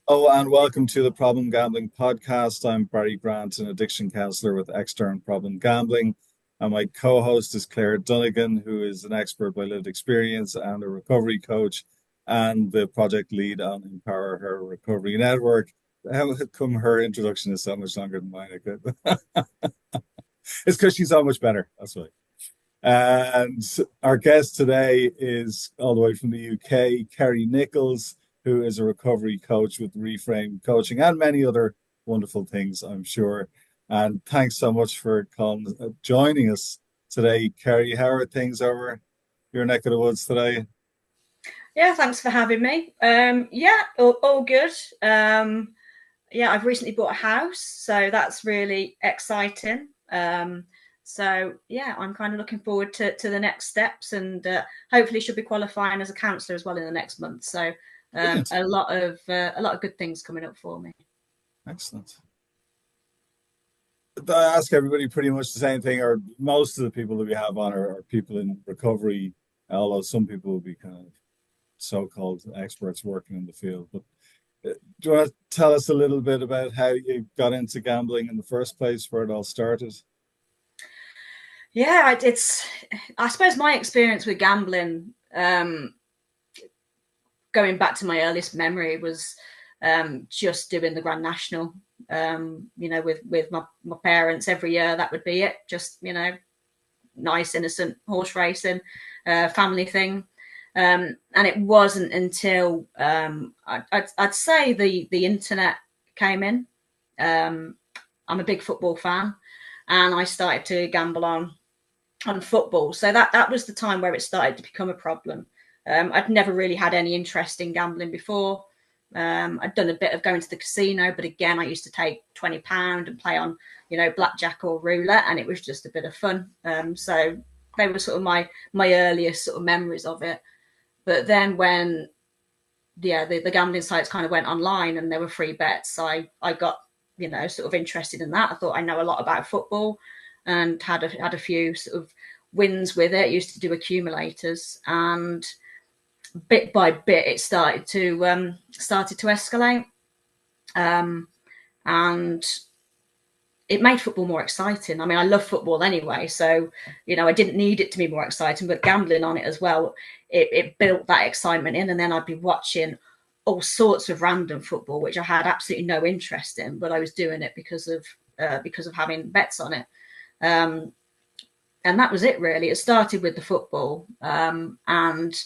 Oh, and welcome to the Problem Gambling podcast. I'm Barry Grant, an addiction counselor with Extern Problem Gambling. And my co host is Claire Donegan, who is an expert by lived experience and a recovery coach and the project lead on Empower Her Recovery Network. How come her introduction is so much longer than mine? I could. It's because she's so much better. That's why. And our guest today is all the way from the UK, Kerri Nicholls, who is a recovery coach with Reframe Coaching and many other wonderful things, I'm sure. And thanks so much for joining us today, Kerri. How are things over your neck of the woods today? Yeah, thanks for having me. Yeah, all good. Yeah, I've recently bought a house, so that's really exciting. So yeah, I'm kind of looking forward to the next steps, and hopefully should be qualifying as a counsellor as well in the next month. So Brilliant. a lot of good things coming up for me. Excellent. I ask everybody pretty much the same thing, or most of the people that we have on are people in recovery, although some people will be kind of so-called experts working in the field. But do you want to tell us a little bit about how you got into gambling in the first place, where it all started? Yeah, I suppose my experience with gambling, going back to my earliest memory, was just doing the Grand National. With my parents every year. That would be it. Just nice innocent horse racing, family thing. And it wasn't until I'd say the internet came in. I'm a big football fan, and I started to gamble on football. So that was the time where it started to become a problem. I'd never really had any interest in gambling before. I'd done a bit of going to the casino, but again, I used to take £20 and play on, blackjack or roulette, and it was just a bit of fun. So they were sort of my earliest sort of memories of it. But then when the gambling sites kind of went online and there were free bets, I got sort of interested in that. I thought I know a lot about football, and had a few sort of wins with it. I used to do accumulators, and bit by bit it started to escalate, and it made football more exciting. I mean, I love football anyway, so I didn't need it to be more exciting, but gambling on it as well, it built that excitement in. And then I'd be watching all sorts of random football, which I had absolutely no interest in, but I was doing it because of having bets on it. And that was it, really. It started with the football, and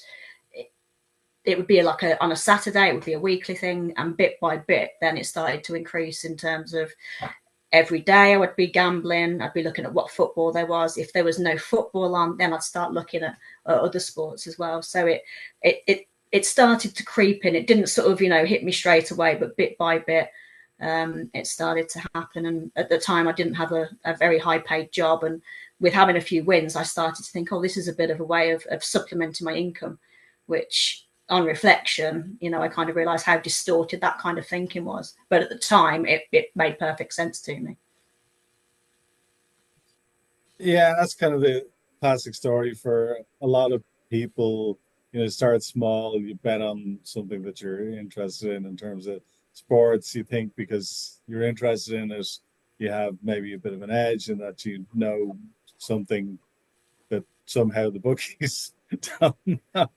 it would be like on a Saturday, it would be a weekly thing, and bit by bit, then it started to increase in terms of every day I would be gambling. I'd be looking at what football there was. If there was no football on, then I'd start looking at other sports as well. So it started to creep in. It didn't sort of hit me straight away, but bit by bit, it started to happen. And at the time, I didn't have a very high paid job, and with having a few wins, I started to think, oh, this is a bit of a way of supplementing my income, which on reflection, I kind of realized how distorted that kind of thinking was. But at the time, it made perfect sense to me. Yeah, that's kind of the classic story for a lot of people. Start small, you bet on something that you're interested in terms of sports. You think because you're interested in it, you have maybe a bit of an edge in that you know something that somehow the bookies don't know.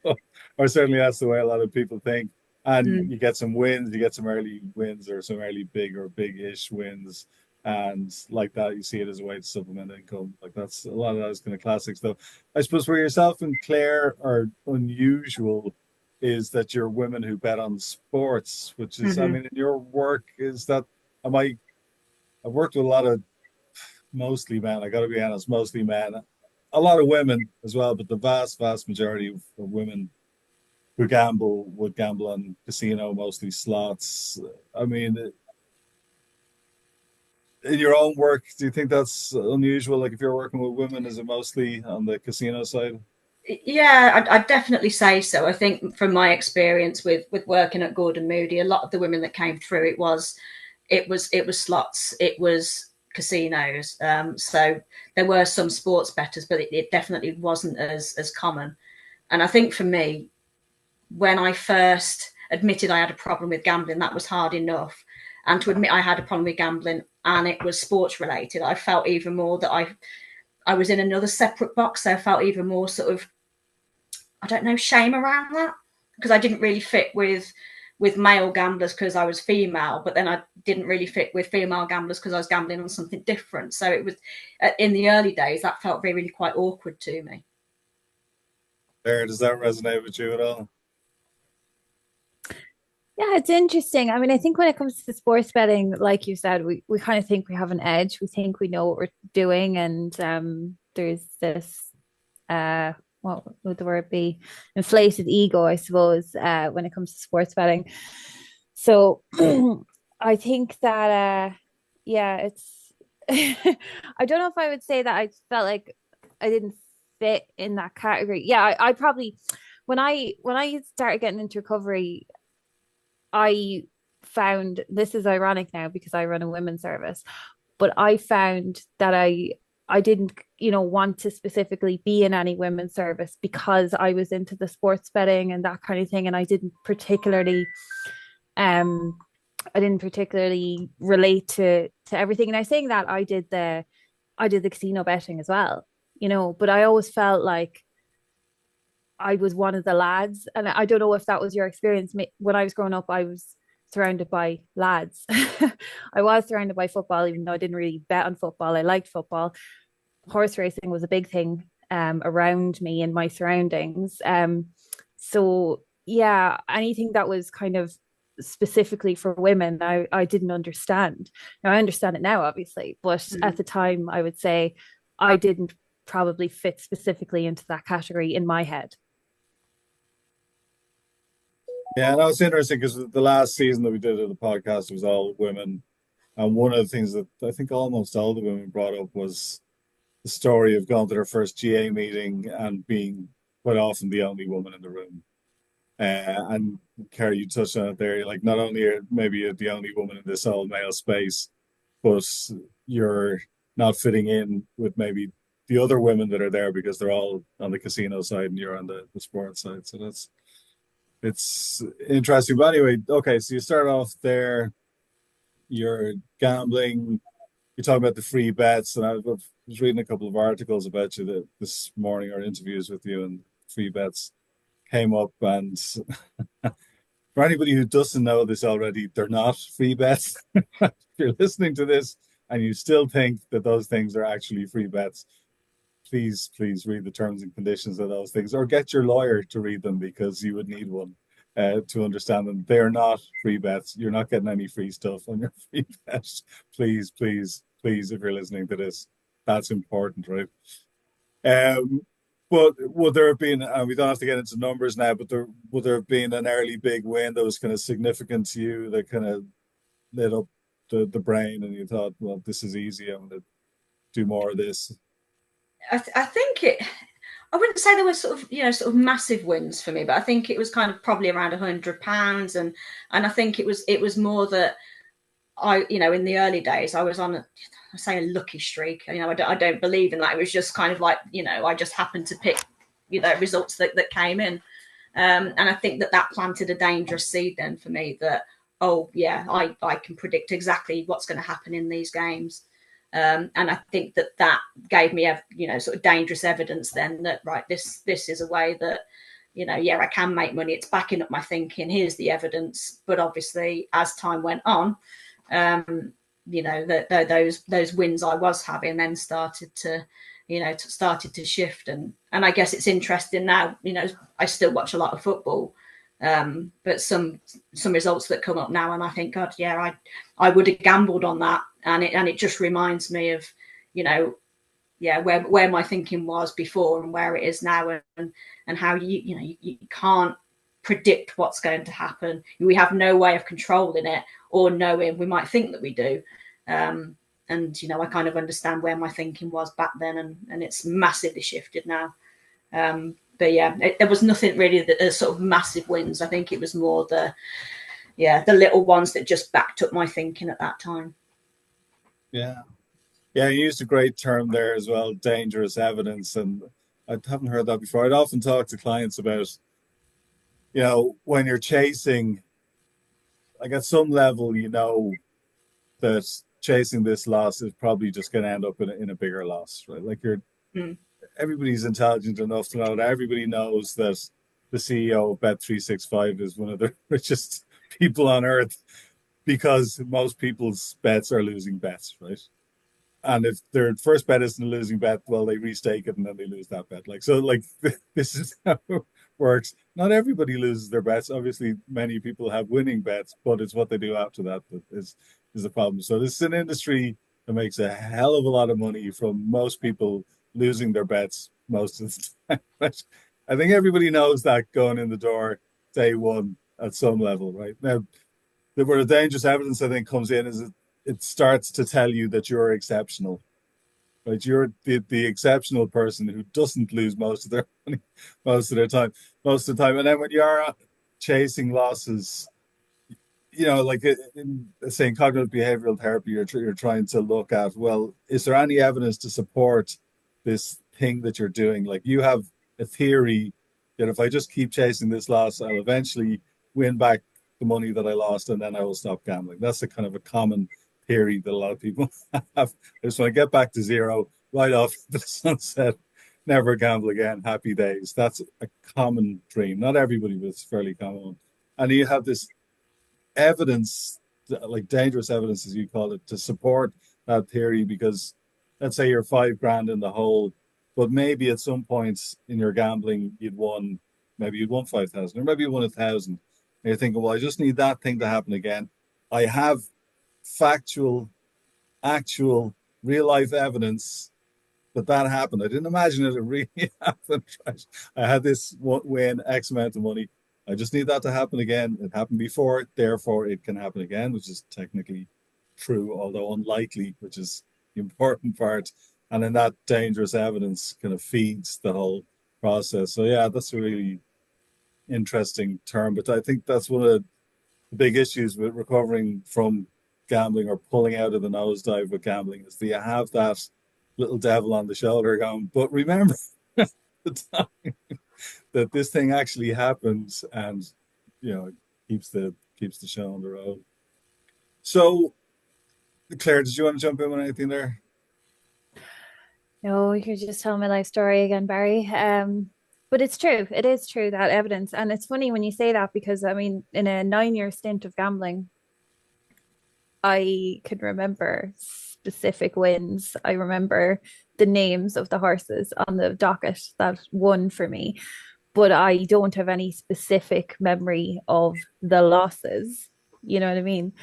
Or certainly that's the way a lot of people think. And Mm. you get some wins, you get some early wins or some early big or big-ish wins. And like that, you see it as a way to supplement income. Like that's a lot of those kind of classics, though. I suppose where yourself and Claire are unusual is that you're women who bet on sports, which is, I Mm-hmm. mean, in your work, is that, am I, I've worked with a lot of mostly men. I got to be honest, mostly men. A lot of women as well, but the vast majority of women who gamble would gamble on casino, mostly slots. I mean, in your own work, do you think that's unusual? Like if you're working with women, is it mostly on the casino side? Yeah, I'd definitely say so. I think from my experience with working at Gordon Moody, a lot of the women that came through, it was slots, it was casinos. So there were some sports bettors, but it definitely wasn't as common. And I think for me, when I first, admitted I had a problem with gambling, that was hard enough. And to admit I had a problem with gambling and it was sports related, I felt even more that I was in another separate box. So I felt even more sort of, I don't know, shame around that, because I didn't really fit with male gamblers because I was female, but then I didn't really fit with female gamblers because I was gambling on something different. So it was, in the early days, that felt really quite awkward to me. There, does that resonate with you at all? Yeah, it's interesting. I mean, I think when it comes to sports betting, like you said, we kind of think we have an edge. We think we know what we're doing, and there's this what would the word be? Inflated ego, I suppose, when it comes to sports betting. So I think that yeah, it's I don't know if I would say that I felt like I didn't fit in that category. Yeah, I probably when I started getting into recovery, I found this is ironic now because I run a women's service, but I found that I didn't, want to specifically be in any women's service because I was into the sports betting and that kind of thing, and um I didn't particularly relate to everything. And I saying that I did the casino betting as well, but I always felt like I was one of the lads. And I don't know if that was your experience. When I was growing up, I was surrounded by lads. I was surrounded by football, even though I didn't really bet on football. I liked football. Horse racing was a big thing around me in my surroundings. So yeah, anything that was kind of specifically for women, I didn't understand. Now I understand it now, obviously, but at the time, I would say I didn't probably fit specifically into that category in my head. Yeah, no, it's interesting because the last season that we did of the podcast was all women. And one of the things that I think almost all the women brought up was the story of going to their first GA meeting and being quite often the only woman in the room. And Kerri, you touched on it there. Like, not only are maybe you're the only woman in this all male space, but you're not fitting in with maybe the other women that are there because they're all on the casino side and you're on the sports side. So it's interesting. But anyway, okay, so you start off there, you're gambling, you're talking about the free bets, and I was reading a couple of articles about you this morning, or interviews with you, and free bets came up. And for anybody who doesn't know this already, they're not free bets. If you're listening to this and you still think that those things are actually free bets, please read the terms and conditions of those things, or get your lawyer to read them because you would need one to understand them. They are not free bets. You're not getting any free stuff on your free bet. Please, if you're listening to this, that's important, right? Um, but would there have been, and we don't have to get into numbers now, but would there have been an early big win that was kind of significant to you that kind of lit up the brain and you thought, well, this is easy, I'm going to do more of this? I think I wouldn't say there were sort of massive wins for me, but I think it was kind of probably around £100, and I think it was more that in the early days I was on I say a lucky streak. I don't believe in that. It was just kind of like, I just happened to pick results that came in, and I think that planted a dangerous seed then for me that, oh yeah, I can predict exactly what's going to happen in these games. And I think that gave me, sort of dangerous evidence then that, right, this is a way that, yeah, I can make money. It's backing up my thinking. Here's the evidence. But obviously, as time went on, those wins I was having then started to shift. And I guess it's interesting now, I still watch a lot of football. But some results that come up now, and I think, God, yeah, I would have gambled on that, and it just reminds me of, where my thinking was before and where it is now, and how you can't predict what's going to happen. We have no way of controlling it or knowing. We might think that we do, and I kind of understand where my thinking was back then, and it's massively shifted now. But yeah, there was nothing really that sort of massive wins. I think it was more the little ones that just backed up my thinking at that time. Yeah. Yeah, you used a great term there as well, dangerous evidence. And I haven't heard that before. I'd often talk to clients about you know, when you're chasing, like at some level, you know that chasing this loss is probably just going to end up in a bigger loss, right? Like you're Mm. everybody's intelligent enough to know that everybody knows that the CEO of Bet365 is one of the richest people on earth because most people's bets are losing bets, right? And if their first bet isn't a losing bet, well, they restake it and then they lose that bet. Like so, like this is how it works. Not everybody loses their bets. Obviously, many people have winning bets, but it's what they do after that that is the problem. So this is an industry that makes a hell of a lot of money from most people losing their bets most of the time. But I think everybody knows that going in the door day one at some level, right? Now, where the dangerous evidence I think comes in is it starts to tell you that you're exceptional, right? You're the exceptional person who doesn't lose most of their money, most of their time, most of the time. And then when you're chasing losses, you know, like in saying cognitive behavioral therapy, you're trying to look at, well, is there any evidence to support this thing that you're doing? Like you have a theory that if I just keep chasing this loss, I'll eventually win back the money that I lost, and then I will stop gambling. That's a kind of a common theory that a lot of people have. I just want to get back to zero, right off the sunset, never gamble again, happy days. That's a common dream. Not everybody, but it's fairly common. And you have this evidence, like dangerous evidence, as you call it, to support that theory. Because let's say you're 5 grand in the hole, but maybe at some points in your gambling maybe you'd won 5,000, or maybe you won 1,000. And you're thinking, well, I just need that thing to happen again. I have factual, actual, real life evidence that happened. I didn't imagine it really happened. Right? I had this win X amount of money. I just need that to happen again. It happened before, therefore it can happen again, which is technically true, although unlikely, which is the important part. And then that dangerous evidence kind of feeds the whole process. So yeah, that's a really interesting term. But I think that's one of the big issues with recovering from gambling or pulling out of the nosedive with gambling is that you have that little devil on the shoulder going, but remember the time that this thing actually happens, and you know, it keeps the show on the road. So Claire, did you want to jump in on anything there? No, you're just telling my life story again, Barry. But it's true. It is true, that evidence. And it's funny when you say that because I mean, in a 9 year stint of gambling, I can remember specific wins. I remember the names of the horses on the docket that won for me, but I don't have any specific memory of the losses. You know what I mean?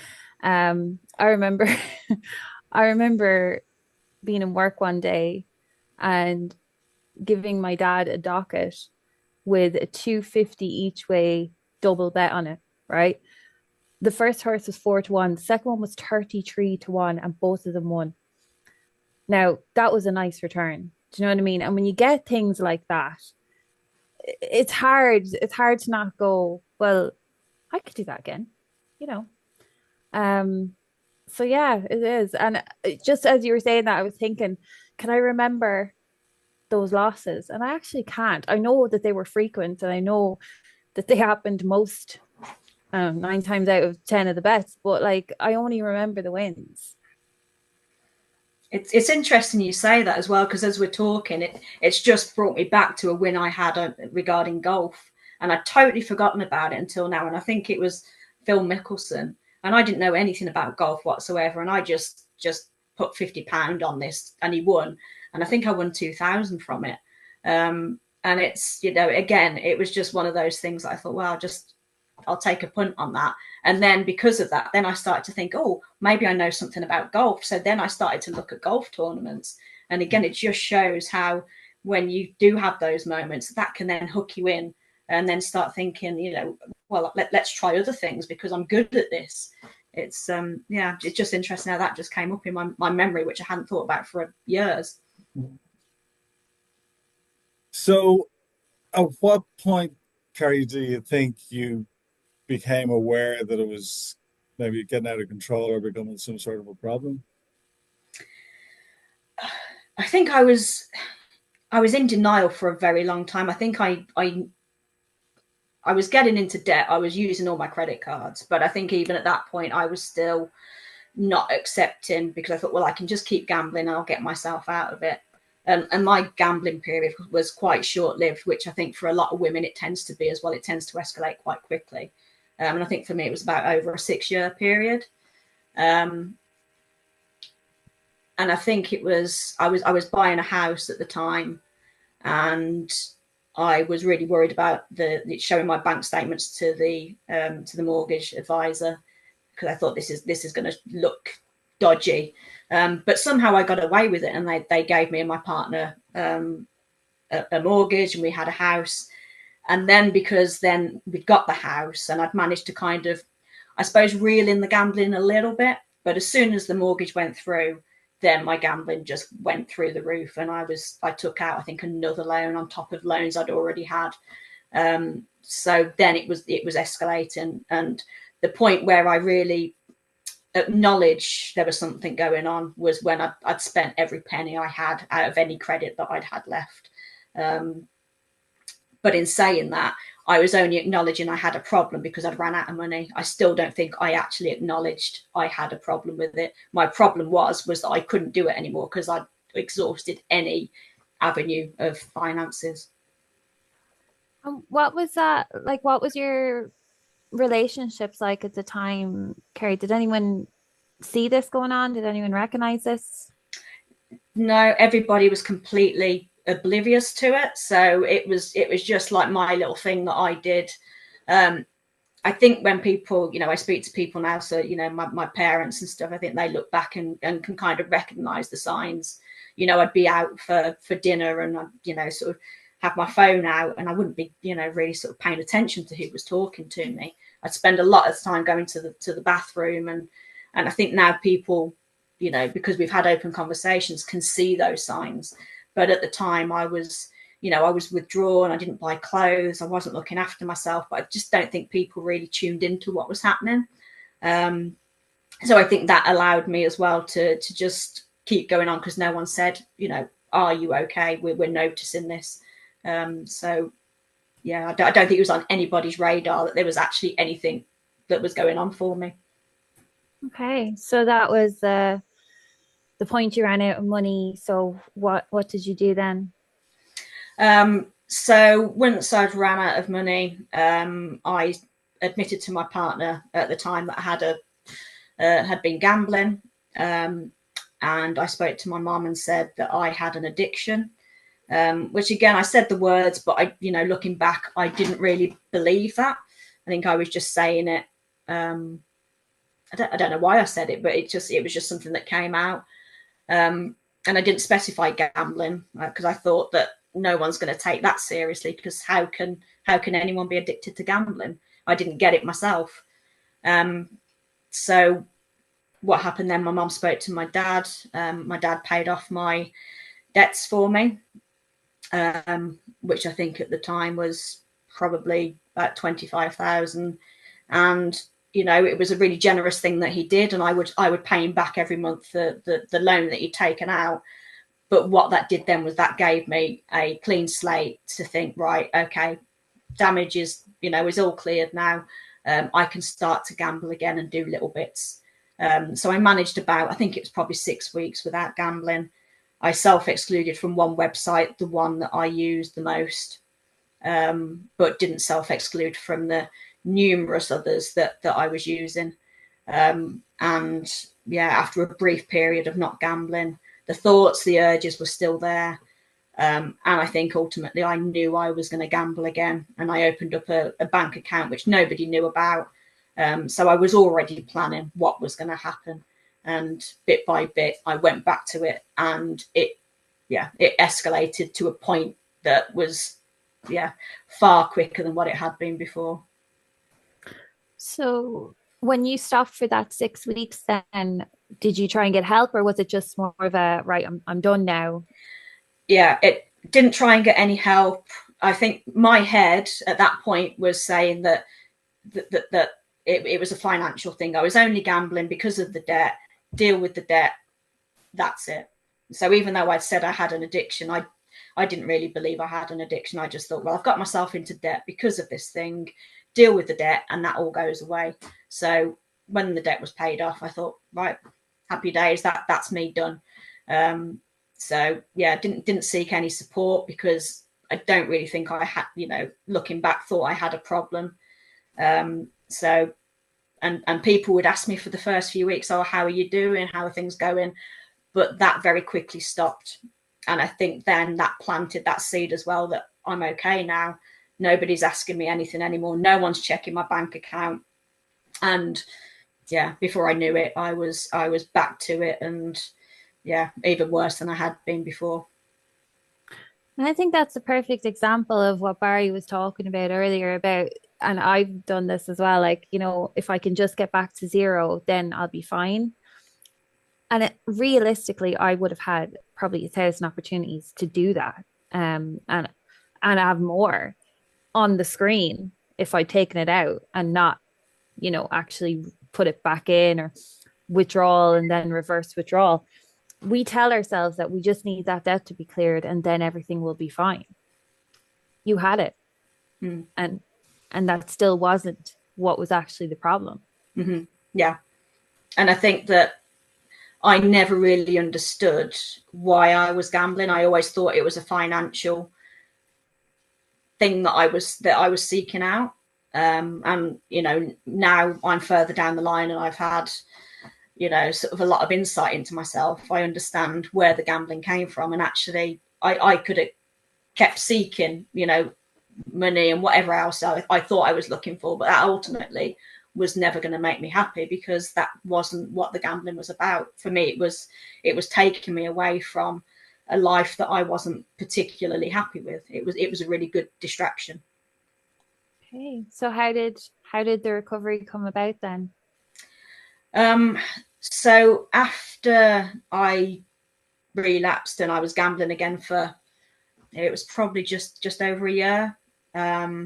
I remember, I remember being in work one day and giving my dad a docket with a 250 each way double bet on it, right? The first horse was 4-1, the second one was 33-1, and both of them won. Now, that was a nice return. Do you know what I mean? And when you get things like that, it's hard to not go, well, I could do that again, you know. Um, so yeah, it is. And just as you were saying that, I was thinking, can I remember those losses? And I actually can't. I know that they were frequent and I know that they happened most 9 times out of 10 of the bets, but like I only remember the wins. It's interesting you say that as well, because as we're talking, it's just brought me back to a win I had regarding golf, and I'd totally forgotten about it until now. And I think it was Phil Mickelson, and I didn't know anything about golf whatsoever, and I just put £50 on this, and he won, and I think I won 2,000 from it. And it's, you know, again, it was just one of those things that I thought, well, I'll take a punt on that. And then because of that, then I started to think, oh, maybe I know something about golf. So then I started to look at golf tournaments. And again, it just shows how when you do have those moments, that can then hook you in and then start thinking, you know, well, let's try other things because I'm good at this. It's yeah, it's just interesting how that just came up in my memory, which I hadn't thought about for years. So at what point, Kerri, do you think you became aware that it was maybe getting out of control or becoming some sort of a problem? I think I was in denial for a very long time. I think I I was getting into debt. I was using all my credit cards, but I think even at that point, I was still not accepting, because I thought, well, I can just keep gambling and I'll get myself out of it. And my gambling period was quite short-lived, which I think for a lot of women it tends to be as well. It tends to escalate quite quickly. And I think for me it was about over a 6-year period. And I think it was I was buying a house at the time, and I was really worried about showing my bank statements to the mortgage advisor, because I thought this is going to look dodgy. But somehow I got away with it, and they gave me and my partner a mortgage, and we had a house. And then, because then we'd got the house and I'd managed to kind of, I suppose, reel in the gambling a little bit. But as soon as the mortgage went through, then my gambling just went through the roof, and I took out, I think, another loan on top of loans I'd already had. So then it was escalating, and the point where I really acknowledged there was something going on was when I'd spent every penny I had out of any credit that I'd had left. But in saying that, I was only acknowledging I had a problem because I'd ran out of money. I still don't think I actually acknowledged I had a problem with it. My problem was that I couldn't do it anymore because I'd exhausted any avenue of finances. What was that like? What was your relationships like at the time, Kerri? Did anyone see this going on? Did anyone recognize this? No, everybody was completely oblivious to it. So it was just like my little thing that I did. I think when people, I speak to people now, so, my parents and stuff, I think they look back and can kind of recognize the signs. I'd be out for dinner, and I'd, sort of have my phone out, and I wouldn't be, really sort of paying attention to who was talking to me. I'd spend a lot of time going to the bathroom, and I think now people, because we've had open conversations, can see those signs. But at the time I was withdrawn. I didn't buy clothes. I wasn't looking after myself. But I just don't think people really tuned into what was happening. So I think that allowed me as well to just keep going on, because no one said, are you okay? We're noticing this. So, yeah, I don't think it was on anybody's radar that there was actually anything that was going on for me. Okay, so that was the point you ran out of money. So what did you do then? So once I'd ran out of money, I admitted to my partner at the time that I had been gambling, and I spoke to my mom and said that I had an addiction, which again, I said the words, but I, looking back, I didn't really believe that. I think I was just saying it. I don't know why I said it, but it was just something that came out. And I didn't specify gambling, because I thought that no one's going to take that seriously, because how can anyone be addicted to gambling? I didn't get it myself. So what happened then, my mum spoke to my dad. My dad paid off my debts for me, which I think at the time was probably about 25,000. And it was a really generous thing that he did, and I would pay him back every month the loan that he'd taken out. But what that did then was that gave me a clean slate to think, right, okay, damage is all cleared now. I can start to gamble again and do little bits. So I managed about, I think it was probably 6 weeks without gambling. I self-excluded from one website, the one that I used the most, but didn't self-exclude from the numerous others that I was using. And yeah, after a brief period of not gambling, the thoughts, the urges were still there. And I think ultimately I knew I was going to gamble again. And I opened up a bank account, which nobody knew about. So I was already planning what was going to happen. And bit by bit, I went back to it, and it escalated to a point that was, far quicker than what it had been before. So when you stopped for that 6 weeks, then did you try and get help, or was it just more of a, right, I'm done now? Yeah, it didn't try and get any help. I think my head at that point was saying that it was a financial thing. I was only gambling because of the debt. Deal with the debt. That's it. So even though I'd said I had an addiction, I I didn't really believe I had an addiction. I just thought, well, I've got myself into debt because of this thing, deal with the debt and that all goes away. So when the debt was paid off, I thought, right, happy days, that's me done. So yeah, didn't seek any support because I don't really think I had, looking back, thought I had a problem. So and people would ask me for the first few weeks, oh, how are you doing? How are things going? But that very quickly stopped. And I think then that planted that seed as well, that I'm okay now. Nobody's asking me anything anymore. No one's checking my bank account. And yeah, before I knew it, I was back to it, and yeah, even worse than I had been before. And I think that's a perfect example of what Barry was talking about earlier about, and I've done this as well. Like, if I can just get back to zero, then I'll be fine. And realistically, I would have had probably 1,000 opportunities to do that. And have more on the screen if I'd taken it out and not, actually put it back in, or withdrawal and then reverse withdrawal. We tell ourselves that we just need that debt to be cleared and then everything will be fine. You had it. And that still wasn't what was actually the problem. Mm-hmm. Yeah. And I think that I never really understood why I was gambling. I always thought it was a financial thing that I was seeking out. And now I'm further down the line and I've had sort of a lot of insight into myself. I understand where the gambling came from, and actually I could have kept seeking money and whatever else I thought I was looking for, but that ultimately was never going to make me happy, because that wasn't what the gambling was about. For me, it was taking me away from a life that I wasn't particularly happy with. It was a really good distraction. Okay, so how did the recovery come about then? So after I relapsed and I was gambling again it was probably just over a year. I'd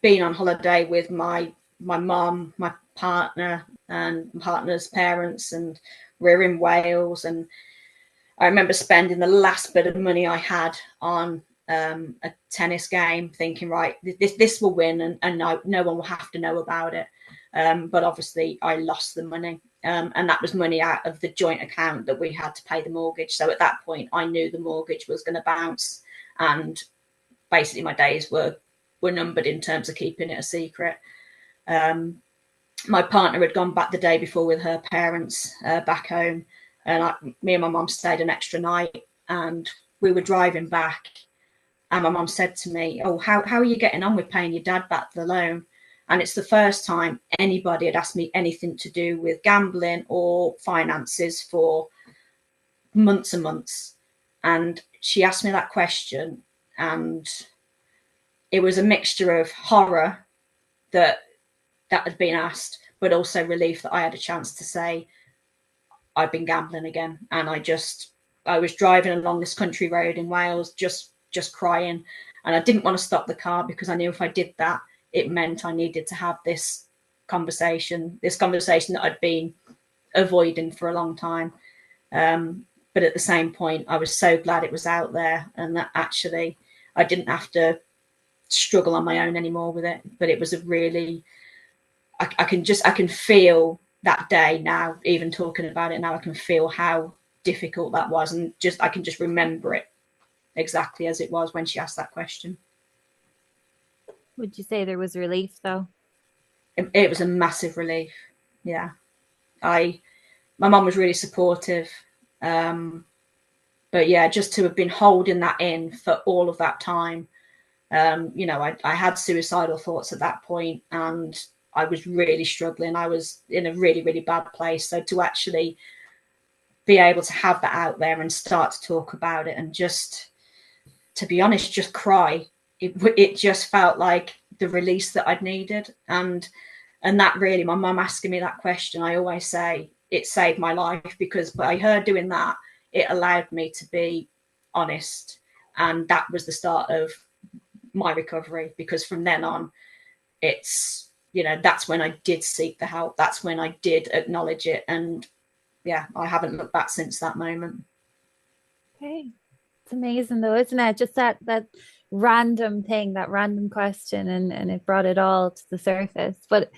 been on holiday with my mum, my partner, and my partner's parents, and we're in Wales. And I remember spending the last bit of money I had on a tennis game, thinking, right, this will win, and no one will have to know about it. But obviously I lost the money, and that was money out of the joint account that we had to pay the mortgage. So at that point I knew the mortgage was going to bounce, and basically my days were numbered in terms of keeping it a secret. My partner had gone back the day before with her parents back home, and me and my mum stayed an extra night, and we were driving back, and my mum said to me, oh, how are you getting on with paying your dad back the loan? And it's the first time anybody had asked me anything to do with gambling or finances for months and months. And she asked me that question, and it was a mixture of horror that had been asked, but also relief that I had a chance to say, I've been gambling again. And I was driving along this country road in Wales, just crying. And I didn't want to stop the car, because I knew if I did that, it meant I needed to have this conversation that I'd been avoiding for a long time. But at the same point, I was so glad it was out there, and that actually I didn't have to struggle on my own anymore with it. But it was a really, I can feel that day now, even talking about it now, I can feel how difficult that was, and I can just remember it exactly as it was when she asked that question. Would you say there was relief though? It was a massive relief. Yeah. My mum was really supportive. But yeah, just to have been holding that in for all of that time. I had suicidal thoughts at that point, and I was really struggling. I was in a really, really bad place. So to actually be able to have that out there and start to talk about it, and just, to be honest, just cry, it just felt like the release that I'd needed. And that really, my mum asking me that question, I always say it saved my life, because by her doing that, it allowed me to be honest. And that was the start of my recovery, because from then on, it's, that's when I did seek the help. That's when I did acknowledge it. And yeah, I haven't looked back since that moment. Okay. It's amazing though, isn't it? Just that random thing, that random question, and it brought it all to the surface. But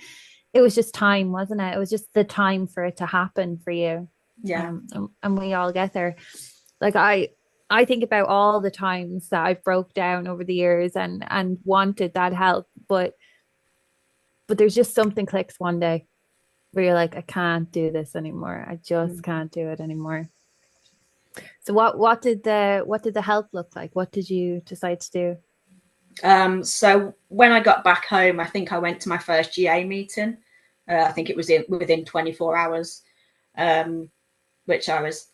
it was just time, wasn't it? It was just the time for it to happen for you. Yeah. And we all get there. Like I think about all the times that I've broke down over the years and wanted that help, but there's just something clicks one day where you're like, I can't do this anymore. I just can't do it anymore. So what did the help look like? What did you decide to do? So when I got back home, I think I went to my first GA meeting. I think it was within 24 hours, which I was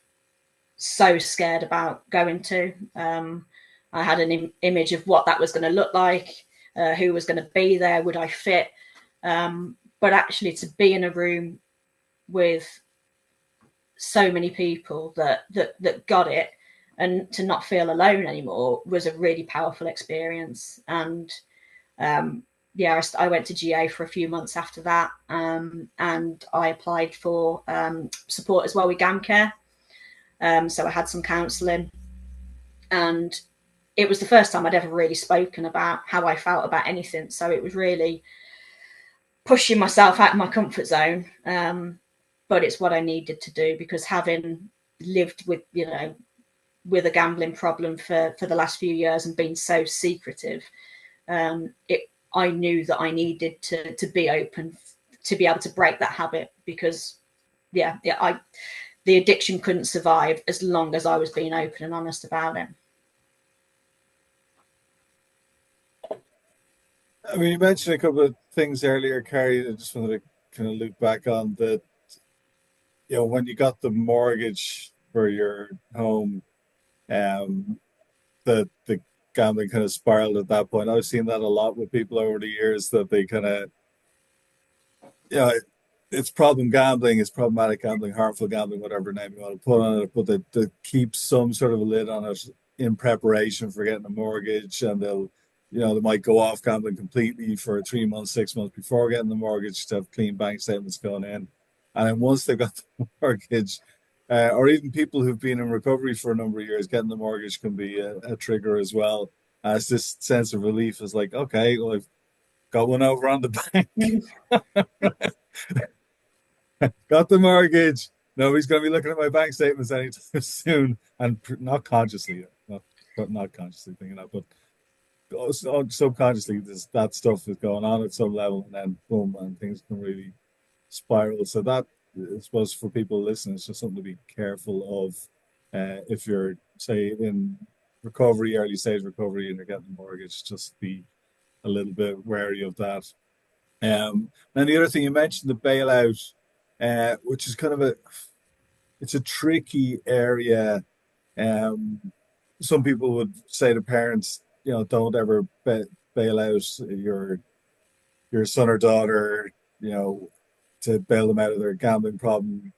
so scared about going to. I had an image of what that was going to look like, who was going to be there, would I fit? But actually, to be in a room with so many people that got it, and to not feel alone anymore, was a really powerful experience. And yeah, I went to GA for a few months after that, and I applied for support as well with GAM care. So I had some counselling, and it was the first time I'd ever really spoken about how I felt about anything. So it was really pushing myself out of my comfort zone. But it's what I needed to do, because having lived with, with a gambling problem for the last few years and been so secretive, I knew that I needed to be open to be able to break that habit, because the addiction couldn't survive as long as I was being open and honest about it. I mean, you mentioned a couple of things earlier, Kerri. I just wanted to kind of loop back on that. When you got the mortgage for your home, um, the gambling kind of spiraled at that point. I've seen that a lot with people over the years, that they kind of, you know, it's problem gambling, it's problematic gambling, harmful gambling, whatever name you want to put on it, but they keep some sort of a lid on it in preparation for getting a mortgage, and they might go off gambling completely for 3 months, 6 months before getting the mortgage, to have clean bank statements going in. And then once they've got the mortgage, or even people who've been in recovery for a number of years, getting the mortgage can be a trigger as well. As this sense of relief is like, okay, well, I've got one over on the bank. Got the mortgage. Nobody's going to be looking at my bank statements anytime soon, and not consciously, not consciously thinking that, but subconsciously, that stuff is going on at some level, and then boom, and things can really spiral. So that, I suppose, for people listening, it's just something to be careful of. If you're, say, in recovery, early stage recovery, and you're getting a mortgage, just be a little bit wary of that. And the other thing you mentioned, the bailout, which is kind of it's a tricky area. Some people would say to parents, don't ever bail out your son or daughter, to bail them out of their gambling problem.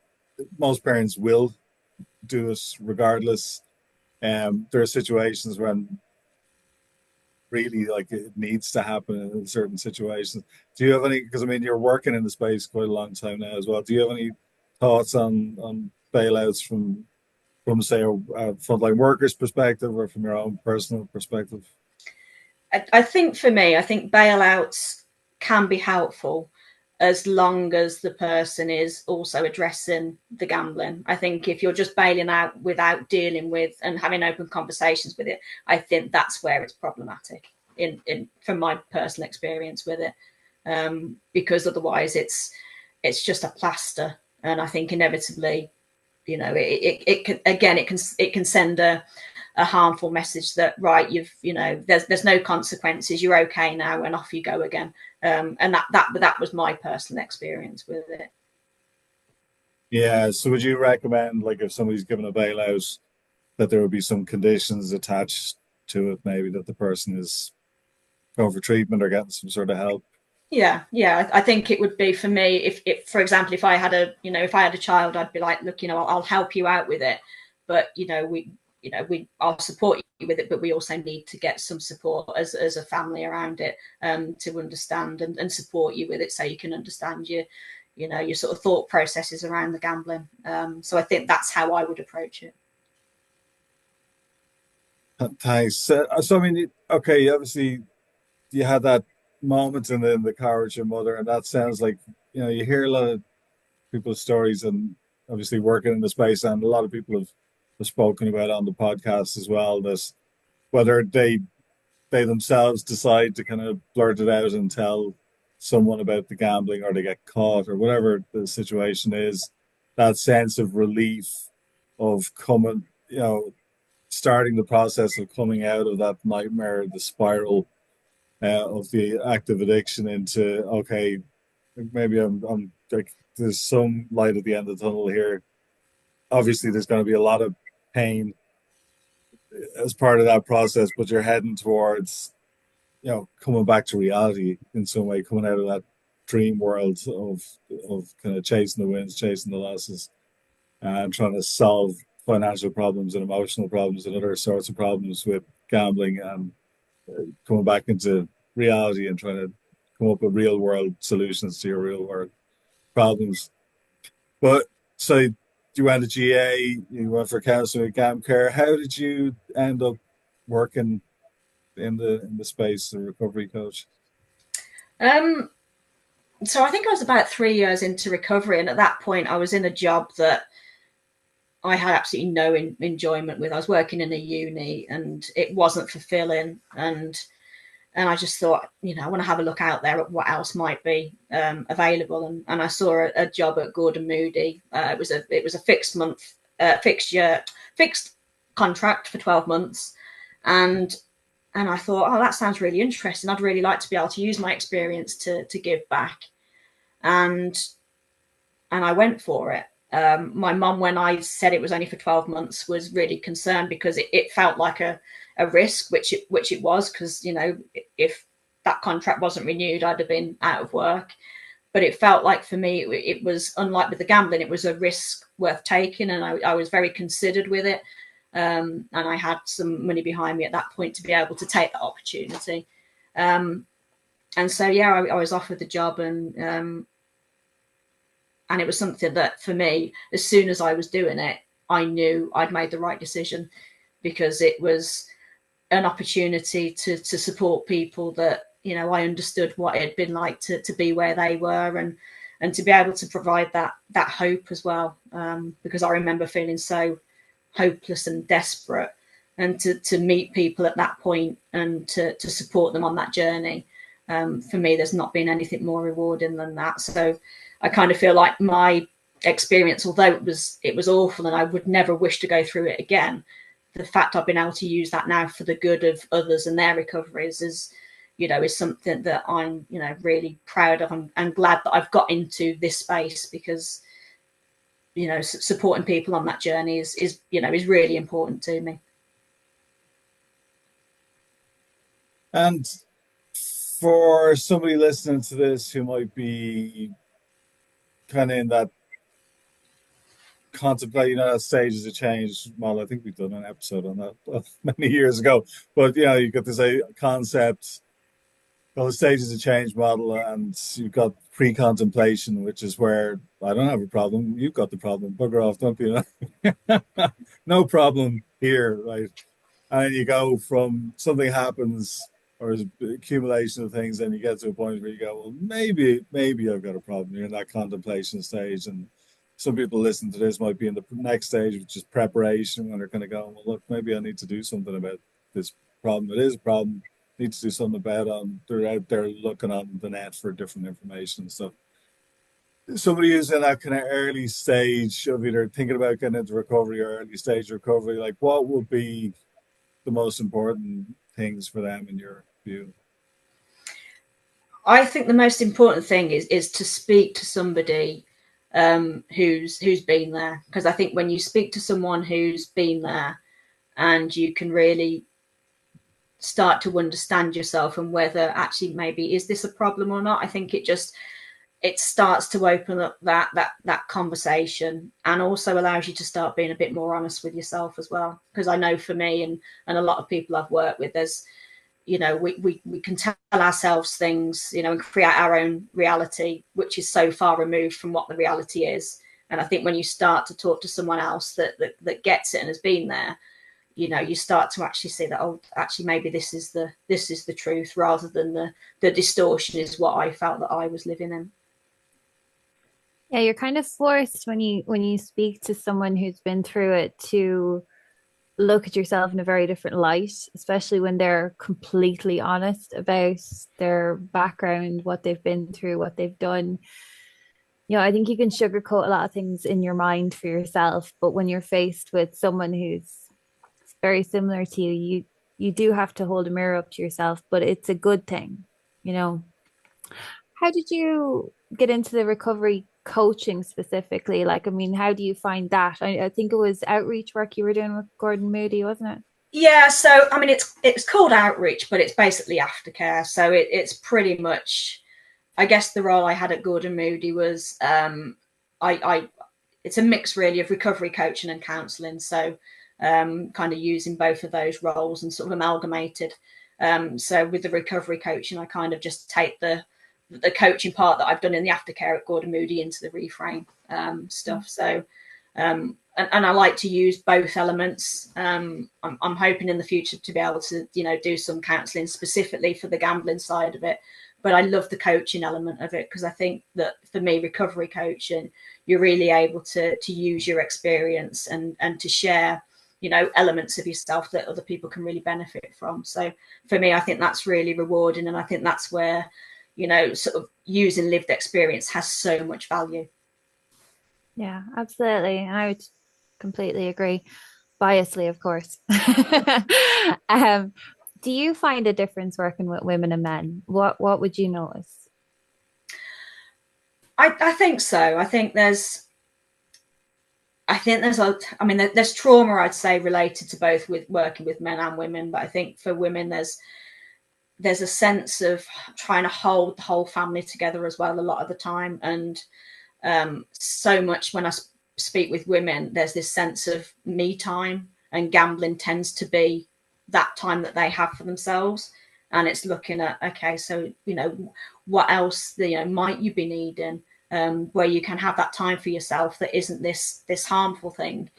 Most parents will do it regardless. There are situations when really, like, it needs to happen in certain situations. Do you have any? Because I mean, you're working in the space quite a long time now as well. Do you have any thoughts on bailouts from say a frontline workers perspective, or from your own personal perspective? I think for me, I think bailouts can be helpful as long as the person is also addressing the gambling. I think if you're just bailing out without dealing with and having open conversations with it, I think that's where it's problematic from my personal experience with it. Because otherwise it's just a plaster. And I think inevitably, it can send a harmful message that, right, there's no consequences, you're okay now, and off you go again. And that was my personal experience with it. Yeah. So would you recommend, like, if somebody's given a bailout, that there would be some conditions attached to it, maybe that the person is going for treatment or getting some sort of help? Yeah. I think it would be, for me, if for example, if I had a child, I'd be like, look, I'll help you out with it, but I'll support you with it, but we also need to get some support as a family around it, to understand and support you with it, so you can understand your sort of thought processes around the gambling. So I think that's how I would approach it. Thanks. So I mean, okay, obviously you had that moment in the car with your mother, and that sounds like, you hear a lot of people's stories, and obviously working in the space, and a lot of people have spoken about on the podcast as well, that whether they themselves decide to kind of blurt it out and tell someone about the gambling, or they get caught, or whatever the situation is, that sense of relief of coming, starting the process of coming out of that nightmare, the spiral of the active addiction into, okay, maybe I'm like, there's some light at the end of the tunnel here. Obviously, there's going to be a lot of pain as part of that process, but you're heading towards, coming back to reality in some way, coming out of that dream world of kind of chasing the wins, chasing the losses, and trying to solve financial problems and emotional problems and other sorts of problems with gambling, and coming back into reality and trying to come up with real world solutions to your real world problems. But so you went to GA, you went for counseling with GamCare. How did you end up working in the space, the recovery coach? Um, so I think I was about 3 years into recovery, and at that point I was in a job that I had absolutely no enjoyment with. I was working in a uni, and it wasn't fulfilling, and I just thought, I want to have a look out there at what else might be available. And I saw a job at Gordon Moody. It was a fixed contract for 12 months, and I thought, oh, that sounds really interesting. I'd really like to be able to use my experience to give back, and I went for it. My mum, when I said it was only for 12 months, was really concerned, because it felt like a risk, which it was, because if that contract wasn't renewed, I'd have been out of work. But it felt like, for me, it was, unlike with the gambling, it was a risk worth taking, and I was very considered with it, and I had some money behind me at that point to be able to take that opportunity. And so I was offered the job, and it was something that, for me, as soon as I was doing it, I knew I'd made the right decision, because it was an opportunity to support people that, I understood what it had been like to be where they were, and to be able to provide that hope as well. Because I remember feeling so hopeless and desperate, and to meet people at that point, and to support them on that journey. For me, there's not been anything more rewarding than that. So I kind of feel like my experience, although it was awful and I would never wish to go through it again, the fact I've been able to use that now for the good of others and their recoveries is something that I'm, really proud of, and glad that I've got into this space, because, supporting people on that journey is really important to me. And for somebody listening to this who might be kind of in that contemplate, that stages of change model. I think we've done an episode on that many years ago. But you've got this concept called the stages of change model, and you've got pre-contemplation, which is where I don't have a problem. You've got the problem. Bugger off, don't be. No problem here, right? And you go from something happens, or accumulation of things, and you get to a point where you go, well, maybe I've got a problem. You're in that contemplation stage, and some people listening to this might be in the next stage, which is preparation, when they're kind of going, well, look, maybe I need to do something about this problem. It is a problem. I need to do something about it. They're out there looking on the net for different information and stuff. Somebody who's in that kind of early stage of either thinking about getting into recovery or early stage recovery, like, what would be the most important things for them in your view? I think the most important thing is to speak to somebody who's been there, because I think when you speak to someone who's been there, and you can really start to understand yourself, and whether actually maybe is this a problem or not, I think it starts to open up that conversation, and also allows you to start being a bit more honest with yourself as well. Because I know for me and a lot of people I've worked with, there's we can tell ourselves things, and create our own reality, which is so far removed from what the reality is. And I think when you start to talk to someone else that gets it and has been there, you start to actually see that, oh, actually maybe this is the truth, rather than the distortion is what I felt that I was living in. Yeah, you're kind of forced when you speak to someone who's been through it to look at yourself in a very different light, especially when they're completely honest about their background, what they've been through, what they've done. I think you can sugarcoat a lot of things in your mind for yourself, but when you're faced with someone who's very similar to you, you do have to hold a mirror up to yourself, but it's a good thing, you know. How did you get into the recovery coaching specifically? Like, I mean, how do you find that? I think it was outreach work you were doing with Gordon Moody, wasn't it? Yeah, so I mean, it's called outreach, but it's basically aftercare. So it's pretty much, I guess, the role I had at Gordon Moody was I it's a mix really of recovery coaching and counselling. So kind of using both of those roles and sort of amalgamated. So with the recovery coaching, I kind of just take the coaching part that I've done in the aftercare at Gordon Moody into the reframe stuff. So and I like to use both elements. I'm hoping in the future to be able to, do some counselling specifically for the gambling side of it. But I love the coaching element of it, because I think that for me, recovery coaching, you're really able to use your experience and to share, elements of yourself that other people can really benefit from. So for me, I think that's really rewarding. And I think that's where, sort of using lived experience has so much value. Yeah, absolutely. And I would completely agree. Biasly, of course. Do you find a difference working with women and men? What would you notice? I think so. I think there's there's trauma, I'd say, related to both with working with men and women. But I think for women, there's a sense of trying to hold the whole family together as well a lot of the time. And so much when I speak with women, there's this sense of me time, and gambling tends to be that time that they have for themselves. And it's looking at, okay, so, what else, might you be needing, where you can have that time for yourself that isn't this harmful thing.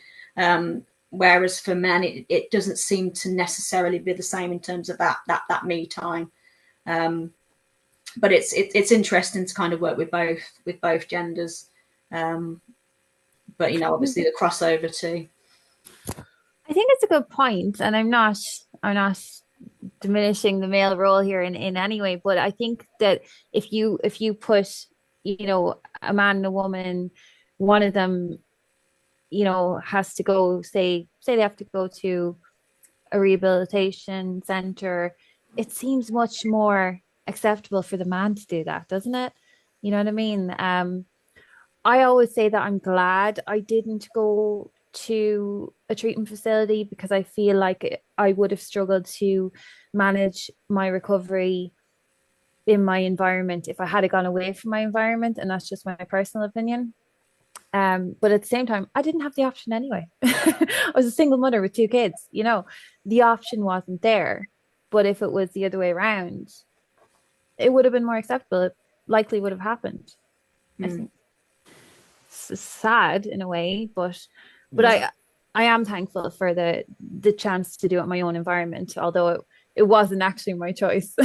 Whereas for men, it doesn't seem to necessarily be the same in terms of that me time. But it's interesting to kind of work with both genders. But obviously the crossover too. I think it's a good point, and I'm not diminishing the male role here in any way, but I think that if you put, a man and a woman, one of them, has to go, say they have to go to a rehabilitation center, it seems much more acceptable for the man to do that, doesn't it? You know what I mean? I always say that I'm glad I didn't go to a treatment facility, because I feel like I would have struggled to manage my recovery in my environment if I had gone away from my environment, and that's just my personal opinion. But at the same time, I didn't have the option anyway. I was a single mother with 2 kids, the option wasn't there. But if it was the other way around, it would have been more acceptable. It likely would have happened. I think it's sad in a way, but yeah. I am thankful for the chance to do it in my own environment, although it wasn't actually my choice.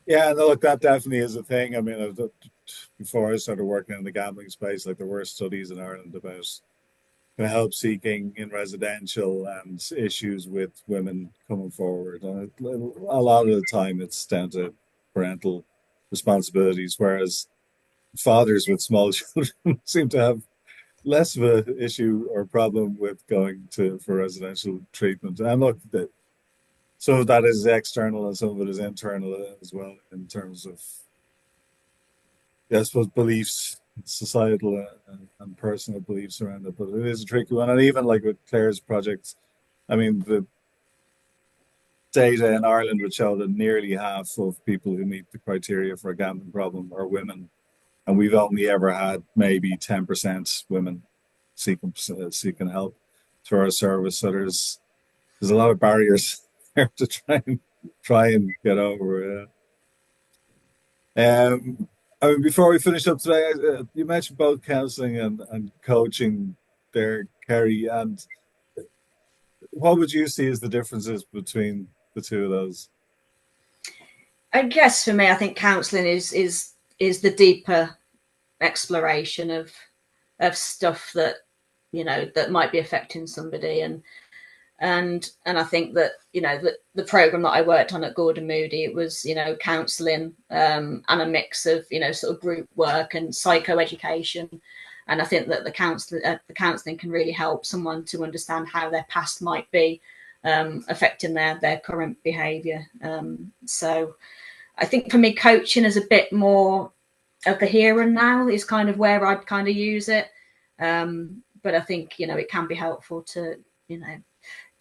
Yeah, no, look, that definitely is a thing. I mean, before I started working in the gambling space, like, there were studies in Ireland about help seeking in residential and issues with women coming forward. And a lot of the time it's down to parental responsibilities, whereas fathers with small children seem to have less of an issue or problem with going for residential treatment. And look, some of that is external and some of it is internal as well, in terms of, I suppose, beliefs, societal and personal beliefs around it. But it is a tricky one. And even like with Claire's project, I mean, the data in Ireland would show that nearly half of people who meet the criteria for a gambling problem are women. And we've only ever had maybe 10% women seeking help through our service. So there's a lot of barriers there to try and get over. I mean, before we finish up today, you mentioned both counselling and coaching there, Kerri, and what would you see as the differences between the two of those? I guess for me, I think counselling is the deeper exploration of stuff that that might be affecting somebody, and I think that the program that I worked on at Gordon Moody, it was counselling and a mix of sort of group work and psychoeducation, and I think that the counselling can really help someone to understand how their past might be affecting their current behaviour. So I think for me, coaching is a bit more of the here and now is kind of where I'd kind of use it. But I think, it can be helpful to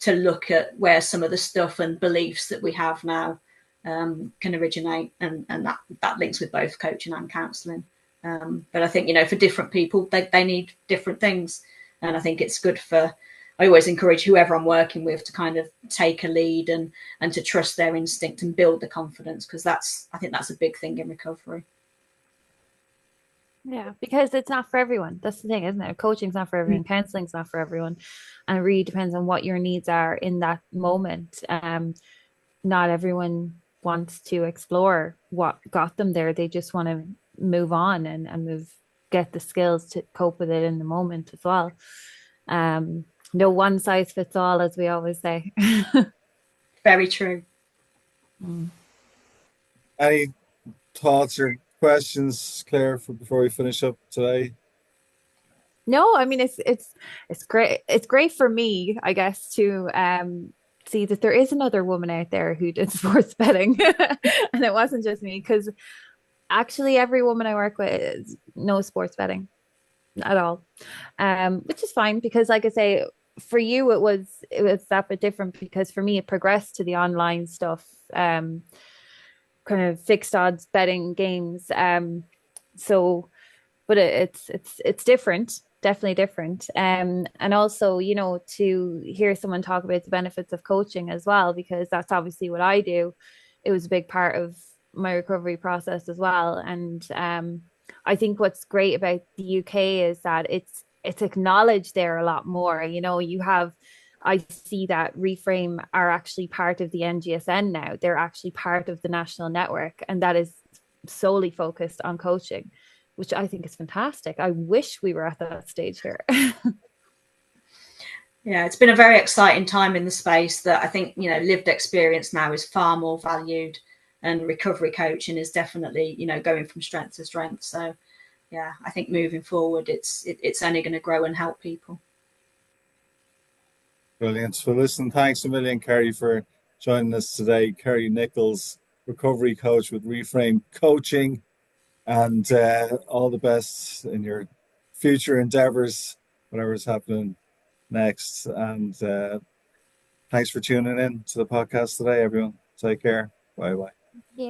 look at where some of the stuff and beliefs that we have now can originate, and that links with both coaching and counselling. But I think, for different people, they need different things. And I think it's good I always encourage whoever I'm working with to kind of take a lead and to trust their instinct and build the confidence, because I think that's a big thing in recovery. Yeah, because it's not for everyone. That's the thing, isn't it? Coaching's not for everyone. Counseling's not for everyone. And it really depends on what your needs are in that moment. Not everyone wants to explore what got them there. They just want to move on and get the skills to cope with it in the moment as well. No one size fits all, as we always say. Very true. Any thoughts or questions, Claire, before we finish up today? No, I mean it's great. It's great for me, I guess, to see that there is another woman out there who did sports betting, and it wasn't just me. Because actually, every woman I work with knows sports betting at all, which is fine, because, like I say, for you it was that bit different, because for me it progressed to the online stuff, kind of fixed odds betting games. So, but it's different, definitely different. And also, to hear someone talk about the benefits of coaching as well, because that's obviously what I do. It was a big part of my recovery process as well. And I think what's great about the UK is that it's acknowledged there a lot more. I see that Reframe are actually part of the NGSN now. They're actually part of the national network, and that is solely focused on coaching, which I think is fantastic. I wish we were at that stage here. Yeah, it's been a very exciting time in the space that I think, lived experience now is far more valued, and recovery coaching is definitely, going from strength to strength. So yeah, I think moving forward, it's only going to grow and help people. Brilliant. Well, listen, thanks a million, Kerri, for joining us today. Kerri Nicholls, recovery coach with Reframe Coaching, and all the best in your future endeavors, whatever's happening next. And thanks for tuning in to the podcast today, everyone. Take care. Bye bye. Yeah.